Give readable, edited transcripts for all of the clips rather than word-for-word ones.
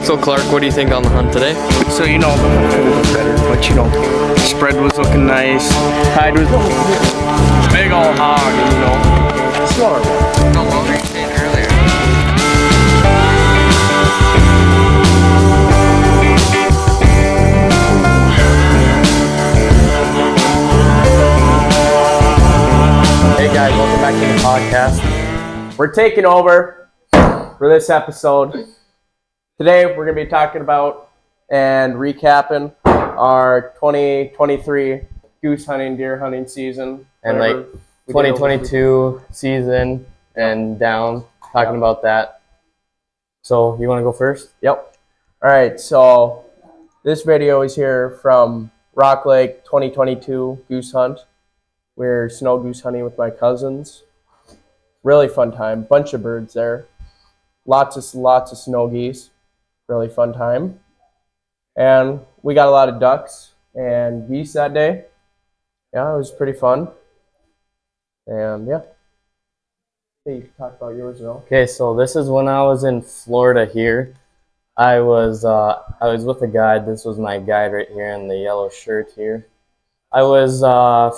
So Clark, what do you think on the hunt today? So the hunt could have been better, but spread was looking nice. Tide was big ol' hog, and smaller one. How long were you saying earlier? Hey guys, welcome back to the podcast. We're taking over for this episode. Today we're going to be talking about and recapping our 2023 goose hunting, deer hunting season. And like 2022 season and down, talking about that. So you want to go first? Yep. All right, so this video is here from Rock Lake 2022 goose hunt. We're snow goose hunting with my cousins. Really fun time. Bunch of birds there. Lots of snow geese. Really fun time. And we got a lot of ducks and geese that day. Yeah, it was pretty fun. And yeah. Hey, you can talk about yours now. Okay, so this is when I was in Florida here. I was with a guide. This was my guide right here in the yellow shirt here. I was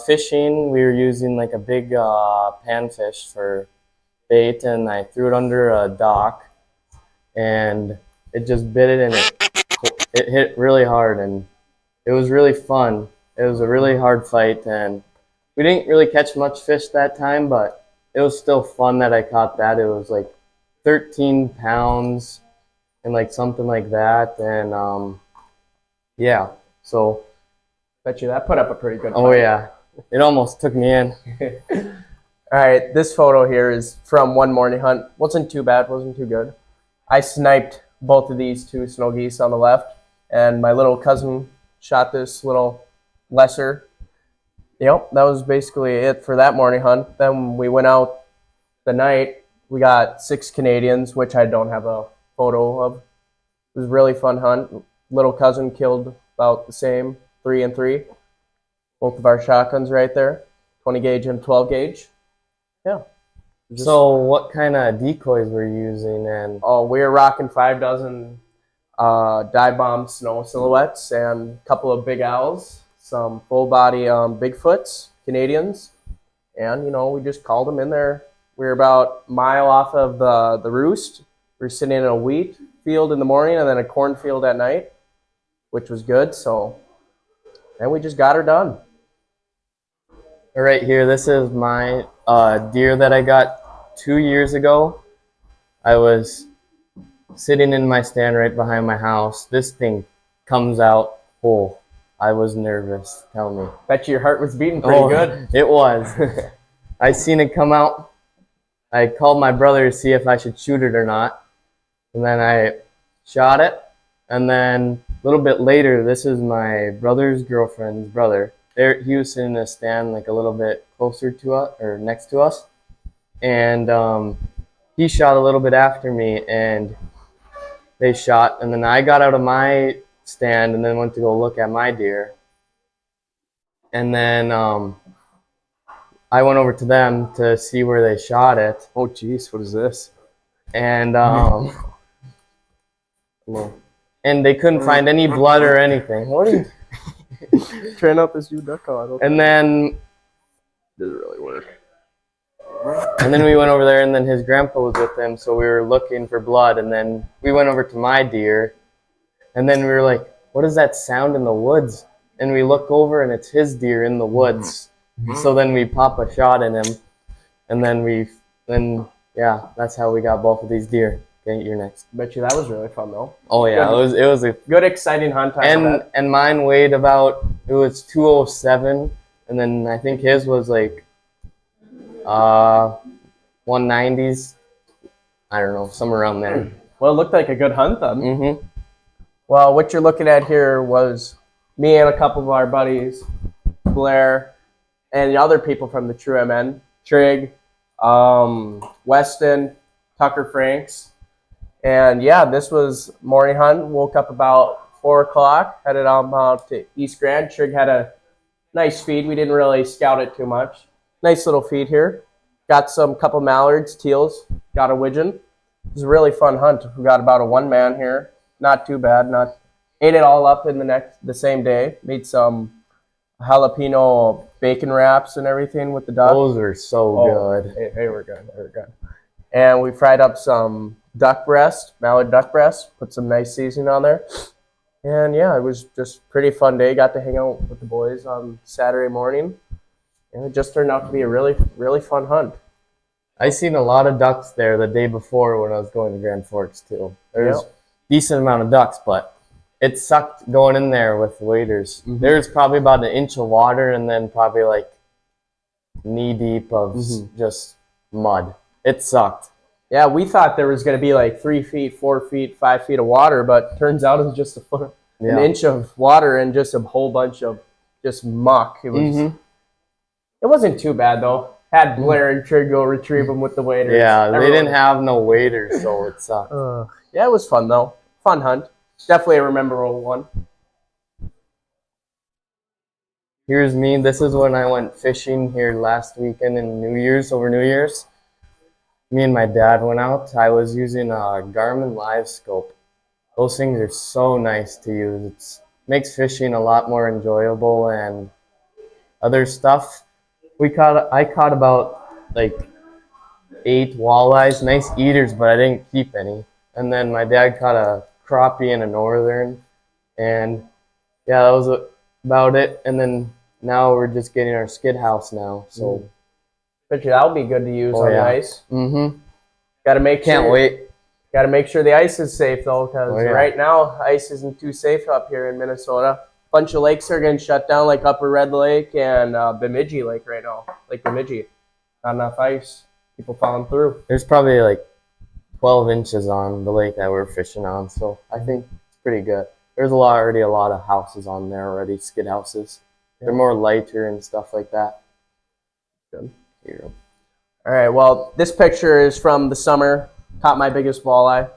fishing. We were using like a big panfish for bait, and I threw it under a dock, and it just bit it, and it hit really hard, and it was really fun. It was a really hard fight, and we didn't really catch much fish that time, but it was still fun that I caught that. It was like 13 pounds and like something like that, and yeah, so. Bet you that put up a pretty good fight. Oh yeah, it almost took me in. All right, this photo here is from one morning hunt. Wasn't too bad, wasn't too good. I sniped both of these two snow geese on the left, and my little cousin shot this little lesser. Yep, that was basically it for that morning hunt. Then we went out the night. We got 6 Canadians, which I don't have a photo of. It was a really fun hunt. Little cousin killed about the same, 3 and 3. Both of our shotguns right there, 20 gauge and 12 gauge. Yeah. So what kind of decoys were you using? And Oh, we were rocking 5 dozen dive bomb snow silhouettes and a couple of big owls, some full body Bigfoots, Canadians, and we just called them in there. We were about a mile off of the roost. We were sitting in a wheat field in the morning and then a cornfield at night, which was good. So, and we just got her done. right here, this is my deer that I got 2 years ago. I was sitting in my stand right behind my house. This thing comes out whole. I was nervous, tell me. Bet your heart was beating pretty good. It was. I seen it come out. I called my brother to see if I should shoot it or not. And then I shot it. And then a little bit later, this is my brother's girlfriend's brother. He was sitting in a stand like a little bit closer to us, or next to us. And he shot a little bit after me, and they shot. And then I got out of my stand and then went to go look at my deer. And then I went over to them to see where they shot it. Oh, geez, what is this? And and they couldn't find any blood or anything. What are you? Trying out this new duck call. And then does it really work? And then we went over there, and then his grandpa was with him, so we were looking for blood. And then we went over to my deer, and then we were like, "What is that sound in the woods?" And we look over, and it's his deer in the woods. So then we pop a shot in him, and then yeah, that's how we got both of these deer. Okay, you're next. Bet you that was really fun though. Oh yeah, it was a good, exciting hunt time. and mine weighed about, it was 207, and then I think his was like 190s. I don't know, somewhere around there. Well, it looked like a good hunt then. Mm-hmm. Well, what you're looking at here was me and a couple of our buddies, Blair, and the other people from the True MN, Trig, Weston, Tucker Franks. And yeah, this was morning hunt. Woke up about 4 o'clock, headed on out to East Grand. Trig had a nice feed. We didn't really scout it too much. Nice little feed here. Got some couple mallards, teals, got a widgeon. It was a really fun hunt. We got about a 1-man here. Not too bad. Not ate it all up in the same day. Made some jalapeno bacon wraps and everything with the duck. Those are so good. Hey, we're good. We're good. And we fried up some duck breast, mallard duck breast. Put some nice seasoning on there. And yeah, it was just a pretty fun day. Got to hang out with the boys on Saturday morning. And it just turned out to be a really, really fun hunt. I seen a lot of ducks there the day before when I was going to Grand Forks too. There's Yep. decent amount of ducks, but it sucked going in there with waders. Mhm. There's probably about an inch of water and then probably like knee deep of just mud. It sucked. Yeah, we thought there was going to be like 3 feet, 4 feet, 5 feet of water, but turns out it was just an Yeah. inch of water and just a whole bunch of just muck. It was. Mhm. It wasn't too bad though. Had Blair and Trig go retrieve them with the waders. Yeah, they Everyone- didn't have no waders, so it sucked. Yeah, it was fun though. Fun hunt. Definitely a memorable one. Here's me. This is when I went fishing here last weekend in over New Year's. Me and my dad went out. I was using a Garmin Live Scope. Those things are so nice to use. It makes fishing a lot more enjoyable and other stuff. I caught about like 8 walleyes, nice eaters, but I didn't keep any. And then my dad caught a crappie and a northern, and yeah, that was about it. And then now we're just getting our skid house now, so Bet you that would be good to use on the yeah. ice. mm-hmm. Got to make Can't sure. wait. Got to make sure the ice is safe though, because Oh, yeah. right now ice isn't too safe up here in Minnesota. Bunch of lakes are getting shut down, like Upper Red Lake and Bemidji Lake right now. Lake Bemidji, not enough ice. People falling through. There's probably like 12 inches on the lake that we're fishing on, so I think it's pretty good. There's already a lot of houses on there already, skid houses. They're more lighter and stuff like that. Good. Here. All right. Well, this picture is from the summer. Caught my biggest walleye.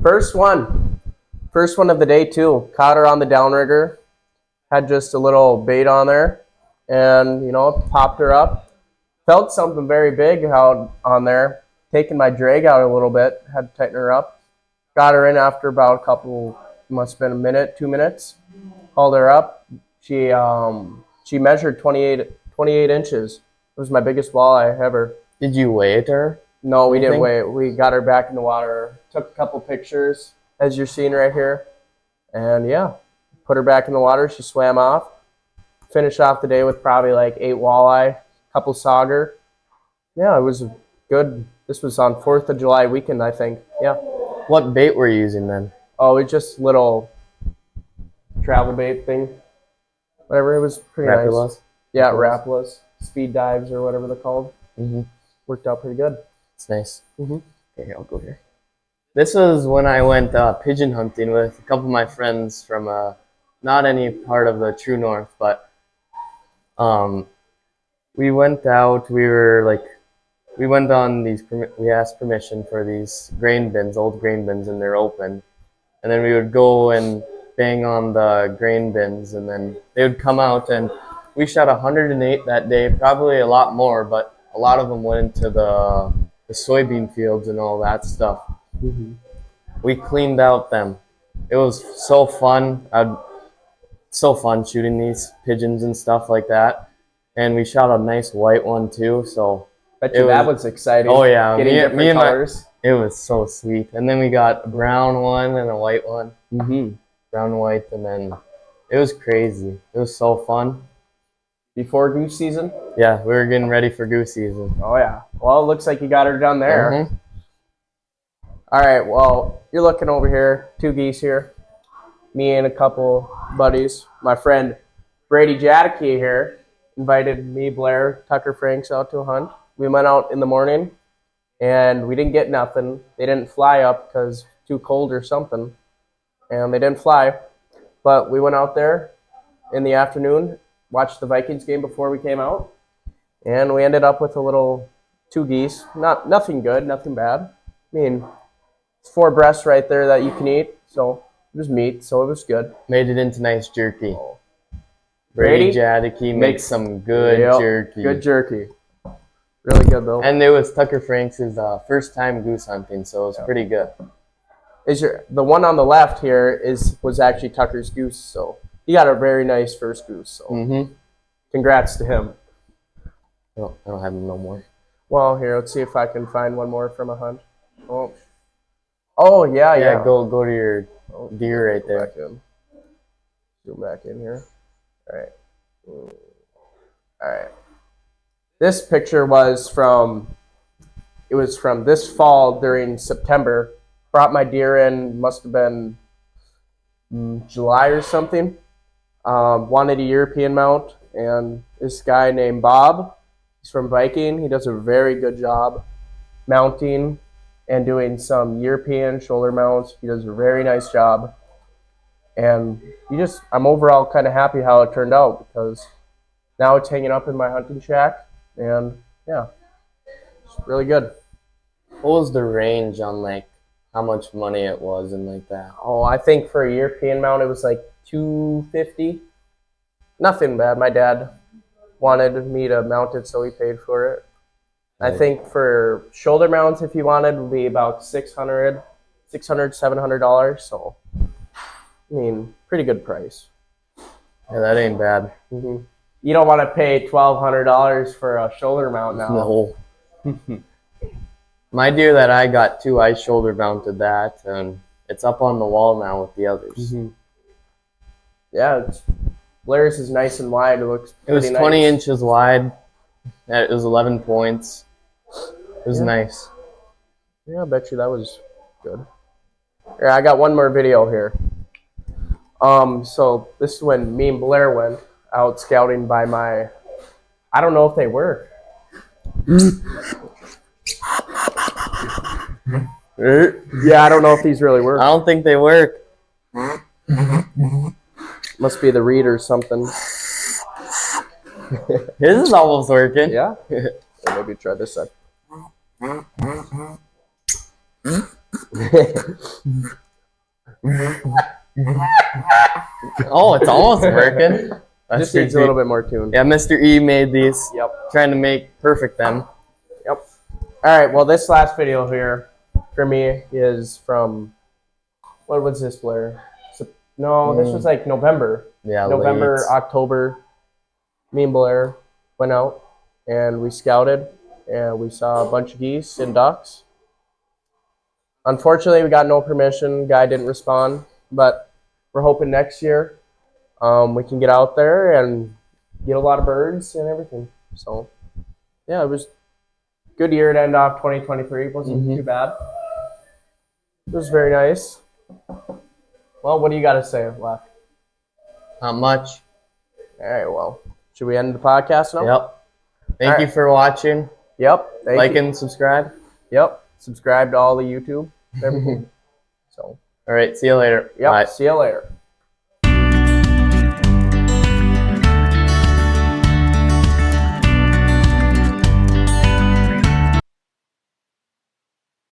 First one of the day too. Caught her on the downrigger. Had just a little bait on there, and popped her up. Felt something very big out on there. Taking my drag out a little bit. Had to tighten her up. Got her in after about a couple. Must have been a minute, 2 minutes. Hauled her up. She measured 28 inches. It was my biggest walleye ever. Did you weigh it her? No, we didn't Anything? wait. We got her back in the water. Took a couple pictures, as you're seeing right here. And yeah, put her back in the water. She swam off. Finished off the day with probably like 8 walleye, couple sauger. Yeah, it was good. This was on 4th of July weekend, I think. Yeah. What bait were you using then? Oh, it's just little travel bait thing. Whatever, it was pretty nice. Rapilas? Yeah, Rapilas, speed dives or whatever they're called. Mm-hmm. Worked out pretty good. It's nice. Mhm. Okay, I'll go here. This was when I went pigeon hunting with a couple of my friends from not any part of the true north, but we went out. We went on these. We asked permission for these grain bins, old grain bins, and they're open. And then we would go and bang on the grain bins, and then they would come out, and we shot 108 that day, probably a lot more, but a lot of them went into the soybean fields and all that stuff. We cleaned out them. It was so fun. So fun shooting these pigeons and stuff like that. And we shot a nice white one too, so Bet you It that was- was exciting. oh yeah, Getting me different and my, colors. it was so sweet. And then we got a brown one and a white one. Mm-hmm. Brown and white, and then it was crazy. It was so fun. Before goose season? Yeah, we were getting ready for goose season. Oh yeah. Well, it looks like you got her done there. Mhm. All right. Well, you're looking over here. 2 geese here. Me and a couple buddies. My friend Brady Jadeke here invited me, Blair, Tucker Franks out to a hunt. We went out in the morning, and we didn't get nothing. They didn't fly up because too cold or something. and they didn't fly. But we went out there in the afternoon, watched the Vikings game before we came out, and we ended up with a little 2 geese. Nothing good, nothing bad. I mean, it's 4 breasts right there that you can eat, so it was meat, so it was good. Made it into nice jerky. Brady Brady Jadicke makes some good Yep, jerky. Good jerky. Really good though. And it was Tucker Franks' first time goose hunting, so it was pretty good. The one on the left here was actually Tucker's goose, so he got a very nice first goose. So congrats to him. I don't have no more. Well, here, let's see if I can find one more from a hunt. Oh yeah. Yeah, go to your deer right there. Back in. Zoom back in here. All right. This picture was from this fall during September. Brought my deer in, must have been July or something. Wanted a European mount, and this guy named Bob, he's from Viking. He does a very good job mounting and doing some European shoulder mounts. He does a very nice job. And I'm overall kind of happy how it turned out, because now it's hanging up in my hunting shack, and yeah, it's really good. What was the range on like how much money it was and like that? Oh, I think for a European mount it was like $250. Nothing bad. My dad wanted me to mount it, so he paid for it. Right. I think for shoulder mounts, if you wanted, would be about $700. So, I mean, pretty good price. Yeah, that ain't bad. You don't want to pay $1,200 for a shoulder mount now. No. My deer that I got too, I shoulder mounted that, and it's up on the wall now with the others. Yeah, Blair's is nice and wide. It looks It was pretty 20 nice. inches wide. It was 11 points. It was nice. Yeah, I bet you that was good. Here, I got one more video here. So this is when me and Blair went out scouting by my, I don't know if they work. Yeah, I don't know if these really work. I don't think they work. Must be the reed or something. His is almost working. Yeah? Maybe try this side. Oh, it's almost working. Just needs a little bit more tune. Yeah, Mr. E made these. Yep. Trying to make perfect them. Yep. All right. Well, this last video here for me is from, what was this, Blair? No, this was like November. Yeah, November, late. October. Me and Blair went out and we scouted, and we saw a bunch of geese and ducks. Unfortunately, we got no permission. Guy didn't respond, but we're hoping next year we can get out there and get a lot of birds and everything. So, yeah, it was a good year to end off 2023. It wasn't too bad. It was very nice. Well, what do you got to say left? Not much. All right, well, should we end the podcast now? Yep. Thank All you right. for watching. Yep. Like you. and subscribe. Yep. Subscribe to all the YouTube, everything. So, All right. See you later. yep. Bye. See you later.